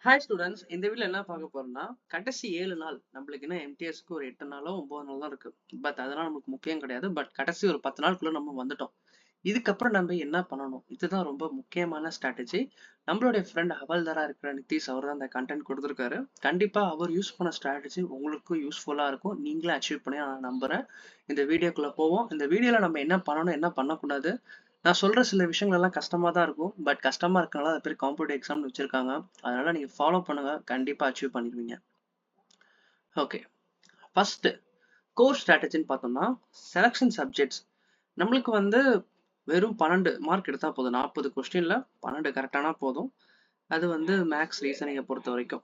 Hi students, இந்த வீடியோல என்ன பார்க்க போறோம்னா கடைசி 7 நாள் நம்மளுக்கு என்ன எம்டிஎஸ்க்கு ஒரு 8 நாளோ 9 நாள் தான் இருக்கு. பட் அதெல்லாம் நமக்கு முக்கியம் கிடையாது. பட் கடைசி ஒரு 10 நாளுக்குள்ள நம்ம வந்துட்டோம். இதுக்கப்புறம் நம்ம என்ன பண்ணணும், இதுதான் ரொம்ப முக்கியமான ஸ்ட்ராட்டஜி. நம்மளுடைய ஃப்ரெண்ட் ஹவல்தாரா இருக்கிற நிதிஷ் அவர் தான் இந்த கண்டென்ட் கொடுத்துருக்காரு. கண்டிப்பா அவர் யூஸ் பண்ண ஸ்ட்ராட்டஜி உங்களுக்கும் யூஸ்ஃபுல்லா இருக்கும். நீங்களும் அச்சீவ் பண்ணி நான் நம்புறேன். இந்த வீடியோக்குள்ள போவோம். இந்த வீடியோல நம்ம என்ன பண்ணணும், என்ன பண்ணக்கூடாது, நான் சொல்ற சில விஷயங்கள் எல்லாம் கஷ்டமா தான் இருக்கும். பட் கஷ்டமா இருக்கனால அது பேர் காம்படிட்டிவ் எக்ஸாம்னு வச்சிருக்காங்க. அதனால நீங்க ஃபாலோ பண்ணுங்க. கண்டிப்பா அச்சீவ் பண்ணிடுவீங்க. ஓகே, ஃபர்ஸ்ட் கோர் ஸ்ட்ராட்டஜின்னு பார்த்தோம்னா செலக்ஷன் சப்ஜெக்ட்ஸ். நம்மளுக்கு வந்து வெறும் 12 மார்க் எடுத்தா போதும். 40 கொஸ்டின்ல 12 கரெக்டானா போதும். அது வந்து மேக்ஸ் ரீசனிங்கை பொறுத்த வரைக்கும்.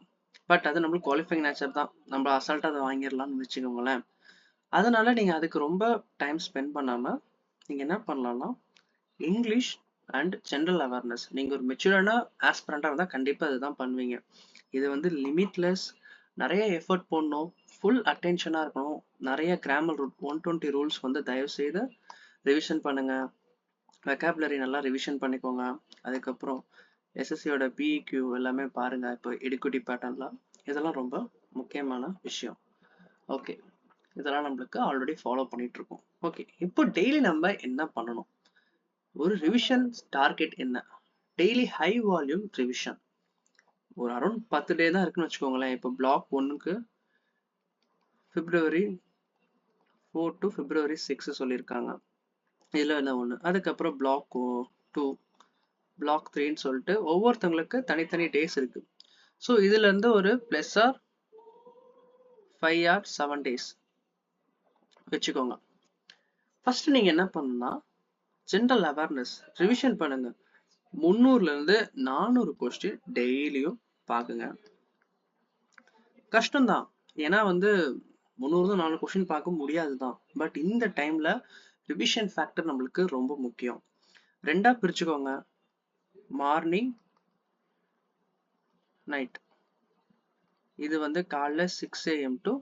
பட் அது நம்மளுக்கு குவாலிஃபைங் நேச்சர் தான். நம்ம அசால்ட்டா அதை வாங்கிடலாம்னு வச்சுக்கோங்களேன். அதனால நீங்க அதுக்கு ரொம்ப டைம் ஸ்பெண்ட் பண்ணாம நீங்க என்ன பண்ணலாம்னா இங்கிலீஷ் அண்ட் ஜென்ரல் அவேர்னஸ். நீங்க ஒரு மெச்சூரான ஆஸ்பிரண்டா இருந்தா கண்டிப்பா இதுதான் பண்ணுவீங்க. இது வந்து லிமிட்லெஸ். நிறைய எஃபர்ட் போடணும். ஃபுல் அட்டென்ஷனா இருக்கணும். நிறைய கிராமர் ரூல் 120 ரூல்ஸ் வந்து தயவு செய்து ரிவிஷன் பண்ணுங்க. வெக்காபுலரி நல்லா ரிவிஷன் பண்ணிக்கோங்க. அதுக்கப்புறம் எஸ்எஸ்சியோட பிஇக்யூ எல்லாமே பாருங்க. இப்போ எடுக்குட்டி பேட்டர்ன்லாம் இதெல்லாம் ரொம்ப முக்கியமான விஷயம். ஓகே, இதெல்லாம் நம்மளுக்கு ஆல்ரெடி ஃபாலோ பண்ணிட்டு இருக்கோம். ஓகே, இப்போ டெய்லி நம்ம என்ன பண்ணணும், ஒரு ரிவிஷன் டார்கெட் என்ன? Daily high volume revision. ஒரு அரௌண்ட் 10 டே தான் இருக்குன்னு வச்சுக்கோங்களேன். இப்போ பிளாக் 1க்கு பிப்ரவரி 4 டு பிப்ரவரி 6 சொல்லியிருக்காங்க. இதில் என்ன ஒன்று, அதுக்கப்புறம் பிளாக் 2, பிளாக் 3ன்னு சொல்லிட்டு ஒவ்வொருத்தவங்களுக்கு தனித்தனி டேஸ் இருக்கு. ஸோ இதுல இருந்து ஒரு பிளஸ் ஆர் 5 ஆர் 7 டேஸ் வச்சுக்கோங்க. ஃபர்ஸ்ட் நீங்க என்ன பண்ணணும்னா ஜென்ரல் அவேர்னஸ் ரிவிஷன் பண்ணுங்க. 300ல இருந்து 400 கொஸ்டின் டெய்லியும் பாக்குங்க. கஷ்டம்தான். ஏன்னா வந்து 300 4 கொஸ்டின் பார்க்க முடியாதுதான். பட் இந்த டைம்ல ரிவிஷன் ஃபேக்டர் நம்மளுக்கு ரொம்ப முக்கியம். ரெண்டா பிரிச்சுக்கோங்க, மார்னிங் நைட். இது வந்து காலைல 6 AM டு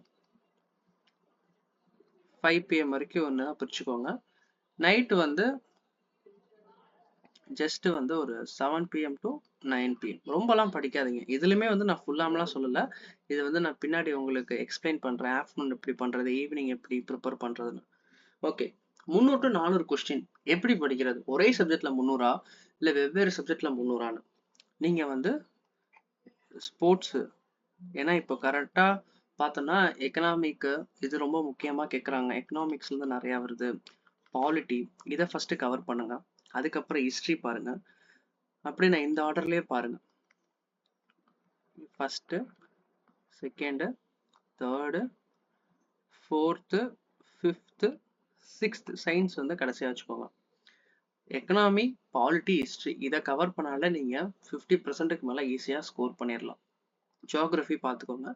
5 PM வரைக்கும் ஒன்று பிரிச்சுக்கோங்க. நைட்டு வந்து ஜஸ்ட் வந்து ஒரு 7 PM டு 9 PM. ரொம்பலாம் படிக்காதீங்க. இதுலயுமே வந்து நான் ஃபுல்லாமலாம் சொல்லல. இது வந்து நான் பின்னாடி உங்களுக்கு எக்ஸ்பிளைன் பண்றேன். ஆஃப்டர்நூன் எப்படி பண்றது, ஈவினிங் எப்படி ப்ரிப்பேர் பண்றதுன்னு. ஓகே, 300 டு 400 கொஸ்டின் எப்படி படிக்கிறது? ஒரே சப்ஜெக்ட்ல 300 இல்ல வெவ்வேறு சப்ஜெக்ட்ல 300? நீங்க வந்து ஸ்போர்ட்ஸ், ஏன்னா இப்போ கரெக்டா பார்த்தோம்னா எக்கனாமிக் இது ரொம்ப முக்கியமா கேட்குறாங்க. எக்கனாமிக்ஸ்ல இருந்து நிறைய வருது. பாலிட்டி இதை ஃபர்ஸ்ட் கவர் பண்ணுங்க. அதுக்கப்புறம் ஹிஸ்டரி பாருங்க. அப்படி நான் இந்த ஆர்டர்லயே பாருங்க. First, second, third, fourth, fifth, sixth. Science வந்து கடைசியா வச்சுக்கோங்க. எக்கனாமி, பாலிட்டி, ஹிஸ்டரி இதை கவர் பண்ணால நீங்க 50%க்கு மேல ஈஸியா ஸ்கோர் பண்ணிடலாம். ஜியோகிராஃபி பார்த்துக்கோங்க.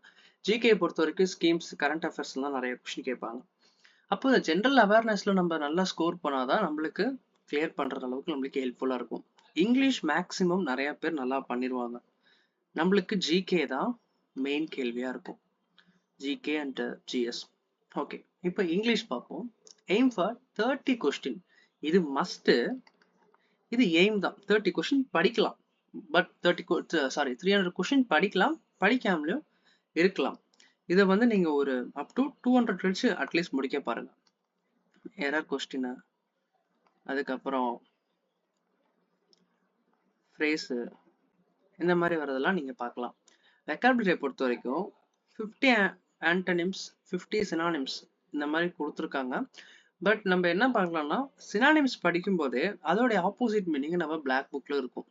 ஜிகே பொறுத்த வரைக்கும் ஸ்கீம்ஸ், கரண்ட் அஃபேர்ஸ் எல்லாம் நிறைய கொஸ்டின் கேட்பாங்க. அப்போ இந்த ஜென்ரல் அவேர்னஸ்ல நம்ம நல்லா ஸ்கோர் பண்ணாதான் நம்மளுக்கு கிளியர் பண்ற அளவுக்கு நம்மளுக்கு ஹெல்ப்ஃபுல்லா இருக்கும். இங்கிலீஷ் மேக்சிமம் நிறைய பேர் நல்லா பண்ணிடுவாங்க. நம்மளுக்கு ஜிகே தான் மெயின் கேள்வியா இருக்கும். GK and GS. ஓகே, இப்போ இங்கிலீஷ் பார்ப்போம். Aim for 30 question. இது மஸ்ட். இது எய்ம் தான். 30 கொஸ்டின் படிக்கலாம். பட் 300 கொஸ்டின் படிக்கலாம், படிக்காமலும் இருக்கலாம். இதை வந்து நீங்க ஒரு அப் டு 200 வச்சு அட்லீஸ்ட் முடிக்க பாருங்க. எரர் கொஸ்டின், அதுக்கப்புறம் ஃப்ரேஸ், இந்த மாதிரி வரதெல்லாம் நீங்க பார்க்கலாம். வெக்காபுலரியை பொறுத்த வரைக்கும் 50 ஆண்டனிம்ஸ், 50 சினானிம்ஸ் இந்த மாதிரி கொடுத்துருக்காங்க. பட் நம்ம என்ன பார்க்கலாம்னா சினானிம்ஸ் படிக்கும் போதே அதோடைய ஆப்போசிட் மீனிங் நம்ம பிளாக் புக்ல இருக்கும்.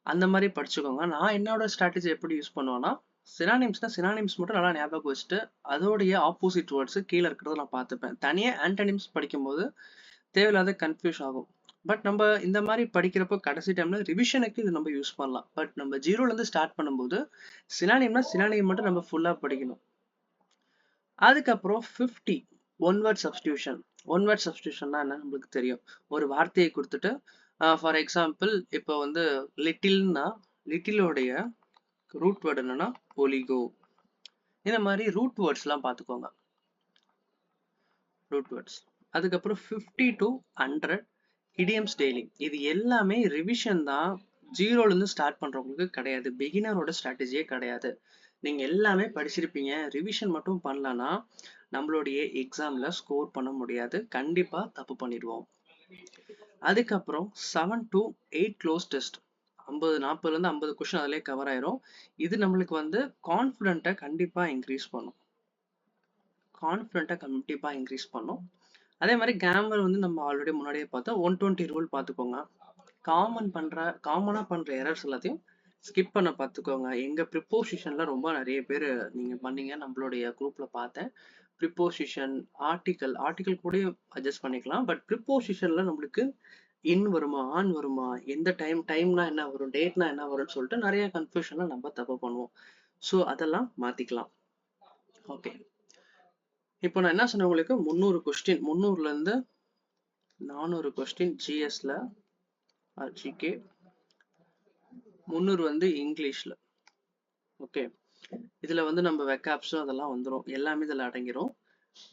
அந்த மாதிரி படிச்சுக்கோங்க. நான் என்னோட ஸ்ட்ராட்டஜி எப்படி யூஸ் பண்ணுவேன்னா, சினானிம்ஸ் மட்டும் நல்லா ஞாபகம் வச்சுட்டு அதோடைய ஆப்போசிட் வேர்ட்ஸ் கீழே இருக்கிறத நான் பார்த்துப்பேன். தனியா ஆண்டனிம்ஸ் படிக்கும்போது தேவையில்லாத கன்ஃபியூஸ் ஆகும். பட் நம்ம இந்த மாதிரி படிக்கிறப்போ கடைசி டைம்ல ரிவிஷனுக்கு இது நம்ம யூஸ் பண்ணலாம். பட் நம்ம ஜீரோல இருந்து ஸ்டார்ட் பண்ணும்போது சினானிம் மட்டும் நம்ம ஃபுல்லா படிக்கணும். அதுக்கப்புறம் 50 one word substitution. One word சப்ஸ்டியூஷன்னா என்ன நம்மளுக்கு தெரியும். ஒரு வார்த்தையை கொடுத்துட்டு ஃபார் எக்ஸாம்பிள் இப்போ வந்து லிட்டில்னா லிட்டிலோடைய ரூட் வேர்டு என்னன்னா ஒலிகோ. இந்த மாதிரி ரூட் வேர்ட்ஸ் எல்லாம் பார்த்துக்கோங்க. Root words. அதுக்கப்புறம் 50 to 100 idioms டெய்லி. இது எல்லாமே ரிவிஷன் தான். ஜீரோல இருந்து ஸ்டார்ட் பண்றவங்களுக்கு கிடையாது. பிகினரோட ஸ்ட்ராட்டஜியே கிடையாது. நீங்க எல்லாமே படிச்சிருப்பீங்க. ரிவிஷன் மட்டும் பண்ணலன்னா நம்மளுடைய எக்ஸாம்ல ஸ்கோர் பண்ண முடியாது. கண்டிப்பா தப்பு பண்ணிடுவோம். அதுக்கப்புறம் 7 to 8 க்ளோஸ் டெஸ்ட். 50 40லேருந்து 50 கொஸ்டின் அதிலே கவர் ஆயிரும். இது நம்மளுக்கு வந்து கான்ஃபிடென்ட்டை கண்டிப்பா இன்க்ரீஸ் பண்ணும். கண்டிப்பா இன்க்ரீஸ் பண்ணும். அதே மாதிரி கிராமர் வந்து நம்ம ஆல்ரெடி முன்னாடியே பார்த்தோம். 120 ரூல் பார்த்துக்கோங்க. காமனா பண்ற எரர்ஸ் எல்லாத்தையும் ஸ்கிப் பண்ண பார்த்துக்கோங்க. எங்க ப்ரிப்போசிஷன்ல ரொம்ப நிறைய பேர் நீங்க பண்ணீங்க. நம்மளுடைய குரூப்ல பார்த்தேன். ப்ரிப்போசிஷன், ஆர்டிகல் கூட அட்ஜஸ்ட் பண்ணிக்கலாம். பட் ப்ரிப்போசிஷன்ல நம்மளுக்கு இன் வருமா, ஆன் வருமா, எந்த டைம்னா என்ன வரும், டேட்னா என்ன வரும்னு சொல்லிட்டு நிறைய கன்ஃபியூஷன்ல நம்ம தப்பு பண்ணுவோம். ஸோ அதெல்லாம் மாத்திக்கலாம். ஓகே, இப்போ நான் என்ன சொன்னேன் உங்களுக்கு, 300 கொஸ்டின், 300ல இருந்து 400 கொஸ்டின் ஜிஎஸ்ல, ஜிகே, 300 வந்து இங்கிலீஷ்ல. ஓகே, இதுல வந்து நம்ம வெக்காப்ஸும் அதெல்லாம் வந்துடும், எல்லாமே இதுல அடங்கிரும்.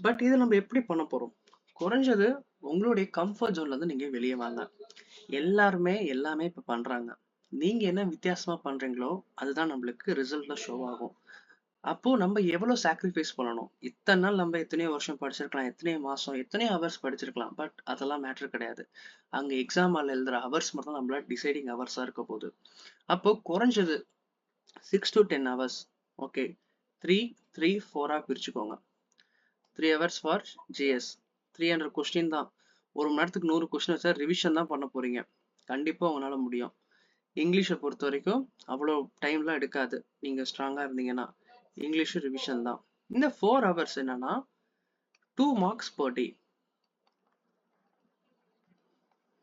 பட் இது நம்ம எப்படி பண்ண போறோம்? குறைஞ்சது உங்களுடைய கம்ஃபர்ட் ஜோன்ல இருந்து நீங்க வெளியே வாங்க. எல்லாருமே எல்லாமே இப்ப பண்றாங்க. நீங்க என்ன வித்தியாசமா பண்றீங்களோ அதுதான் நம்மளுக்கு ரிசல்ட்ல ஷோ ஆகும். அப்போ நம்ம எவ்வளவு சாக்ரிஃபைஸ் பண்ணணும்? இத்தனை நாள் நம்ம எத்தனையோ வருஷம் படிச்சிருக்கலாம், எத்தனையோ மாசம், எத்தனையோ ஹவர்ஸ் படிச்சிருக்கலாம். பட் அதெல்லாம் மேட்டர் கிடையாது. அங்க எக்ஸாம் ஹால்ல எழுதுற ஹவர்ஸ் மட்டும் நம்மள டிசைடிங் ஹவர்ஸா இருக்க போகுது. அப்போ குறைஞ்சது 6 to 10 hours. Okay, 3 3 4 பிரிச்சுக்கோங்க. 3 hours for GS. 300 question தான். ஒரு மணி நேரத்துக்கு 100 கொஸ்டின் வச்சா ரிவிஷன் தான் பண்ண போறீங்க. கண்டிப்பா உங்களால முடியும். இங்கிலீஷை பொறுத்த வரைக்கும் அவ்வளோ டைம்லாம் எடுக்காது. நீங்க ஸ்ட்ராங்கா இருந்தீங்கன்னா இங்கிலீஷ் ரிவிஷன் தான். இந்த 4 hours என்னன்னா 2 marks per day.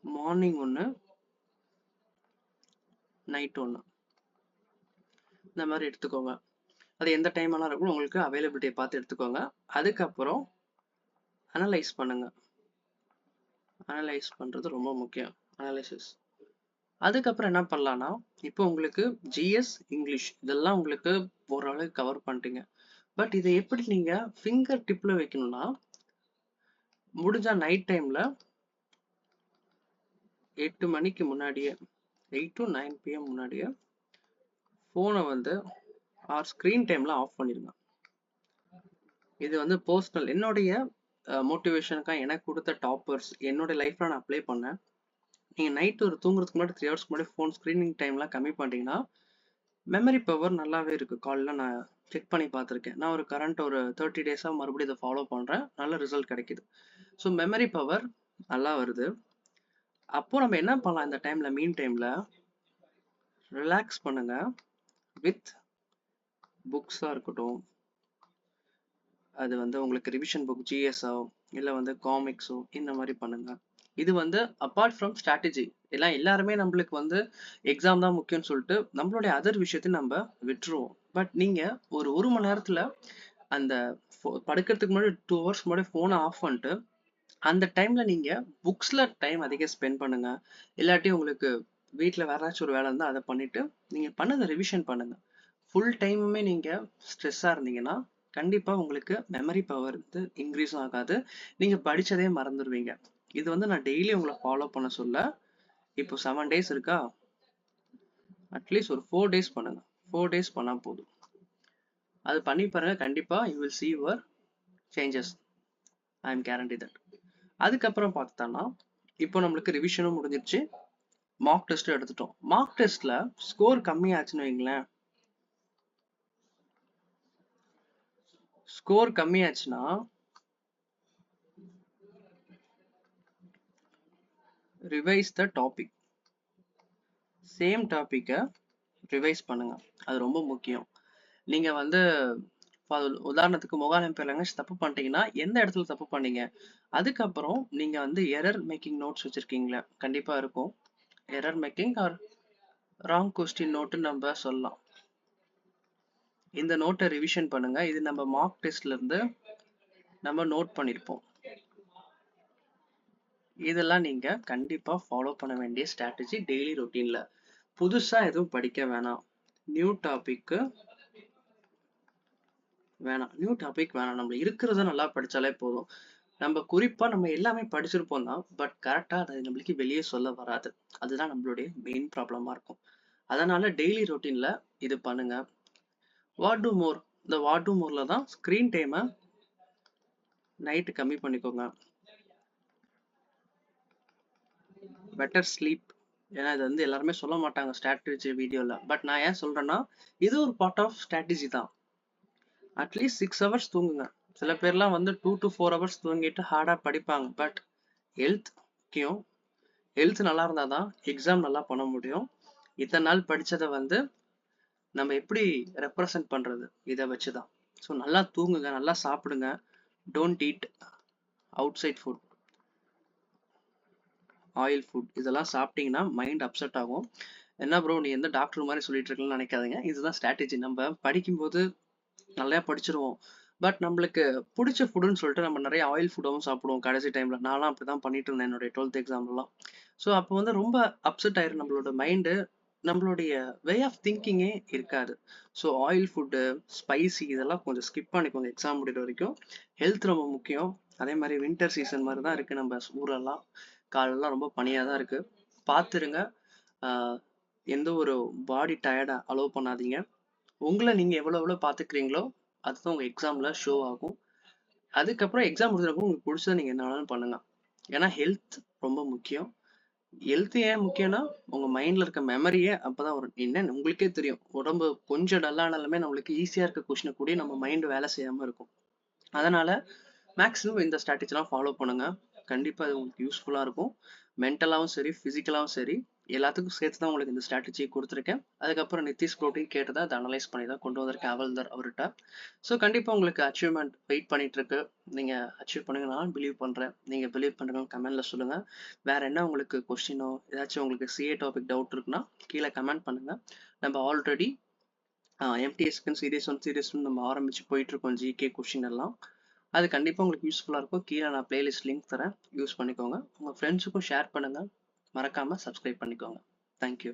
மார்னிங் ஒன்று, நைட் ஒன்று, இந்த மாதிரி எடுத்துக்கோங்க. அது எந்த டைம் வேணாலும் இருக்கும், உங்களுக்கு அவைலபிலிட்டியை பார்த்து எடுத்துக்கோங்க. அதுக்கப்புறம் அனலைஸ் பண்ணுங்க. அனலைஸ் பண்றது ரொம்ப முக்கியம். அனலைசிஸ். அதுக்கப்புறம் என்ன பண்ணலாம்னா, இப்போ உங்களுக்கு ஜிஎஸ், இங்கிலீஷ் இதெல்லாம் உங்களுக்கு ஓரளவுக்கு கவர் பண்ணிட்டீங்க. பட் இதை எப்படி நீங்க ஃபிங்கர் டிப்ல வைக்கணும்னா, முடிஞ்சா நைட் டைம்ல 8 மணிக்கு முன்னாடியே, 8 to 9 PM முன்னாடியே ஃபோனை வந்து ஸ்க்ரீன் டைம்ல ஆஃப் பண்ணிடுங்க. இது வந்து பர்சனல், என்னுடைய மோட்டிவேஷனுக்காக எனக்கு கொடுத்த டாப்பர்ஸ், என்னோட லைஃப்ல நான் அப்ளை பண்ணேன். நீங்க நைட் ஒரு தூங்குறதுக்கு முன்னாடி 3 hours முன்னாடி ஃபோன் ஸ்க்ரீனிங் டைம்லாம் கம்மி பண்ணிட்டீங்கன்னா மெமரி பவர் நல்லாவே இருக்கு. காலைல நான் செக் பண்ணி பார்த்துருக்கேன். நான் ஒரு கரண்ட் ஒரு 30 டேஸாக மறுபடியும் இதை ஃபாலோ பண்ணுறேன். நல்ல ரிசல்ட் கிடைக்குது. ஸோ மெமரி பவர் நல்லா வருது. அப்போ நம்ம என்ன பண்ணலாம் இந்த டைம்ல, மீன் டைம்ல ரிலாக்ஸ் பண்ணுங்க. வித் புக்ஸாக இருக்கட்டும், அது வந்து உங்களுக்கு ரிவிஷன் புக் ஜிஎஸ்ஓ இல்லை வந்து காமிக்ஸோ, இந்த மாதிரி பண்ணுங்க. இது வந்து அப்பார்ட் ஃப்ரம் ஸ்ட்ராட்டஜி, எல்லாம் எல்லாருமே நம்மளுக்கு வந்து எக்ஸாம் தான் முக்கியம்னு சொல்லிட்டு நம்மளுடைய அதர் விஷயத்தை நம்ம விட்டுருவோம். பட் நீங்க ஒரு மணி நேரத்துல அந்த படுக்கிறதுக்கு முன்னாடி 2 hours முன்னாடி ஃபோனை ஆஃப் பண்ணிட்டு அந்த டைம்ல நீங்க புக்ஸ்ல டைம் அதிகம் ஸ்பெண்ட் பண்ணுங்க. இல்லாட்டி உங்களுக்கு வீட்டில் வேற ஏதாச்சும் ஒரு வேலை இருந்தால் அதை பண்ணிட்டு நீங்க பண்ணதை ரிவிஷன் பண்ணுங்க. ஃபுல் டைமுமே நீங்க ஸ்ட்ரெஸ்ஸாக இருந்தீங்கன்னா கண்டிப்பா உங்களுக்கு மெமரி பவர் வந்து இன்க்ரீஸ் ஆகாது. நீங்க படிச்சதே மறந்துடுவீங்க. இது வந்து நான் டெய்லி உங்களை ஃபாலோ பண்ண சொல்ல. இப்போ 7 days இருக்கா, அட்லீஸ்ட் ஒரு 4 days பண்ணுங்க. 4 days பண்ணா போதும். அது பண்ணி பாருங்க, கண்டிப்பா you will see your changes. I am guarantee that. அதுக்கப்புறம் பார்த்தோம்னா இப்போ நம்மளுக்கு ரிவிஷனும் முடிஞ்சிருச்சு, மார்க் டெஸ்ட் எடுத்துட்டோம். மார்க் டெஸ்ட்ல ஸ்கோர் கம்மி ஆச்சுன்னு வைங்களேன், ஸ்கோர் கம்மி ஆச்சுன்னா ரிவைஸ் த டாபிக். சேம் டாபிக்கை ரிவைஸ் பண்ணுங்க. அது ரொம்ப முக்கியம். நீங்க வந்து உதாரணத்துக்கு மொகாலயம் லாங்குவேஜ் தப்பு பண்ணிட்டீங்கன்னா எந்த இடத்துல தப்பு பண்ணீங்க, அதுக்கப்புறம் நீங்க வந்து எரர் மேக்கிங் நோட்ஸ் வச்சிருக்கீங்களா, கண்டிப்பா இருக்கும். Error making or wrong question note நம்ம சொல்லலாம். இந்த நோட்டை ரிவிஷன் பண்ணுங்க. இது நம்ம மார்க் டெஸ்ட்ல இருந்து நம்ம நோட் பண்ணிருப்போம். இதெல்லாம் நீங்க கண்டிப்பா ஃபாலோ பண்ண வேண்டிய ஸ்ட்ராட்டஜி டெய்லி ரொட்டீன்ல. புதுசா எதுவும் படிக்க வேணாம். நியூ டாபிக் வேணாம். நம்ம இருக்கிறத நல்லா படிச்சாலே போதும். நம்ம குறிப்பா நம்ம எல்லாமே படிச்சிருப்போம் தான். பட் கரெக்ட்டா அது நம்மளுக்கு வெளிய சொல்ல வராது. அதுதான் நம்மளுடைய மெயின் ப்ராப்ளமா இருக்கும். அதனால டெய்லி ரொட்டீன்ல இது பண்ணுங்க. வாட் டூ மோர் இந்த வாட் டூ மோர்ல தான் ஸ்க்ரீன் டைம நைட் கம்மி பண்ணிக்கோங்க. Better sleep. ஏன்னா இது வந்து எல்லாருமே சொல்ல மாட்டாங்க ஸ்ட்ராட்டஜி வீடியோல. பட் நான் ஏன் சொல்றேன்னா, இது ஒரு பார்ட் ஆஃப் ஸ்ட்ராட்டஜி தான். அட்லீஸ்ட் 6 ஹவர்ஸ் தூங்குங்க. சில பேர்லாம் வந்து 2 to 4 ஹவர்ஸ் தூங்கிட்டு ஹார்டா படிப்பாங்க. பட் ஹெல்த் முக்கியம். ஹெல்த் நல்லா இருந்தா தான் எக்ஸாம் நல்லா பண்ண முடியும். இத்தனை நாள் படிச்சத வந்து நம்ம எப்படி ரெப்ரசன்ட் பண்றது? இத வச்சு தான். ஸோ நல்லா தூங்குங்க, நல்லா சாப்பிடுங்க. Don't eat outside food, oil food இதெல்லாம் சாப்பிட்டீங்கன்னா மைண்ட் அப்செட் ஆகும். என்ன ப்ரோ நீ எந்த டாக்டர் மாதிரி சொல்லிட்டு இருக்கீங்கன்னு நினைக்காதீங்க. இதுதான் ஸ்ட்ராட்டஜி. நம்ம படிக்கும்போது நல்லா படிச்சிருவோம். பட் நம்மளுக்கு பிடிச்ச ஃபுட்டுன்னு சொல்லிட்டு நம்ம நிறைய ஆயில் ஃபுட்டாகவும் சாப்பிடுவோம் கடைசி டைம்ல. நான்லாம் அப்படிதான் பண்ணிட்டு இருந்தேன் என்னுடைய 12th எக்ஸாம்லாம். ஸோ அப்போ வந்து ரொம்ப அப்செட் ஆயிரும் நம்மளோட மைண்டு. நம்மளுடைய வே ஆஃப் திங்கிங்கே இருக்காது. ஸோ ஆயில் ஃபுட்டு, ஸ்பைசி இதெல்லாம் கொஞ்சம் ஸ்கிப் பண்ணிக்கோங்க எக்ஸாம் முடிகிற வரைக்கும். ஹெல்த் ரொம்ப முக்கியம். அதே மாதிரி வின்டர் சீசன் மாதிரி தான் இருக்கு நம்ம ஊரெல்லாம். காலெல்லாம் ரொம்ப பனியாக தான் இருக்கு. பார்த்துருங்க. ஆஹ் எந்த ஒரு பாடி டயர்டா அலோவ் பண்ணாதீங்க. உங்களை நீங்க எவ்வளவு எவ்வளவு பாத்துக்கிறீங்களோ அதுதான் உங்க எக்ஸாம்ல ஷோ ஆகும். அதுக்கப்புறம் எக்ஸாம் முடிஞ்சப்போ உங்களுக்கு பிடிச்சதை நீங்க என்ன வேணாலும் பண்ணுங்க. ஏன்னா ஹெல்த் ரொம்ப முக்கியம். ஹெல்த் ஏன் முக்கியம்னா உங்க மைண்ட்ல இருக்க மெமரியே அப்பதான் வரும். என்ன உங்களுக்கே தெரியும், உடம்பு கொஞ்சம் டல்லானாலுமே நம்மளுக்கு ஈஸியா இருக்க கொஸ்டினை கூட நம்ம மைண்ட் வேலை செய்யாம இருக்கும். அதனால மேக்ஸிமம் இந்த ஸ்ட்ராட்டஜிலாம் ஃபாலோ பண்ணுங்க. கண்டிப்பா அது உங்களுக்கு யூஸ்ஃபுல்லா இருக்கும். மென்டலாவும் சரி, பிசிக்கலாவும் சரி, எல்லாத்துக்கும் சேர்த்து தான் உங்களுக்கு இந்த ஸ்ட்ராட்டஜி கொடுத்துருக்கேன். அதுக்கப்புறம் நிதிஷ் ப்ரோட்டீன் கேட்டதை அதை அனலைஸ் பண்ணி தான் கொண்டு வந்திருக்கேன் அவல்தர் அவர்கிட்ட. ஸோ கண்டிப்பா உங்களுக்கு அச்சீவ்மெண்ட் வெயிட் பண்ணிட்டு இருக்கு. நீங்க அச்சீவ் பண்ணுங்க, நான் பிலீவ் பண்றேன். நீங்க பிலீவ் பண்ணுங்க, கமெண்ட்ல சொல்லுங்க. வேற என்ன உங்களுக்கு கொஸ்டினோ ஏதாச்சும் உங்களுக்கு சிஏ டாபிக் டவுட் இருக்குன்னா கீழே கமெண்ட் பண்ணுங்க. நம்ம ஆல்ரெடி எம்டிஎஸ்க்கு சீரியஸ் 1 சீரியஸ் 2 நம்ம ஆரம்பிச்சு போயிட்டு இருக்கோம். ஜிகே கொஸ்டின் எல்லாம் அது கண்டிப்பாக உங்களுக்கு யூஸ்ஃபுல்லாக இருக்கும். கீழே நான் பிளேலிஸ்ட் லிங்க் தரேன், யூஸ் பண்ணிக்கோங்க. உங்கள் ஃப்ரெண்ட்ஸுக்கும் ஷேர் பண்ணுங்கள். மறக்காமல் சப்ஸ்கிரைப் பண்ணிக்கோங்க. தேங்க்யூ.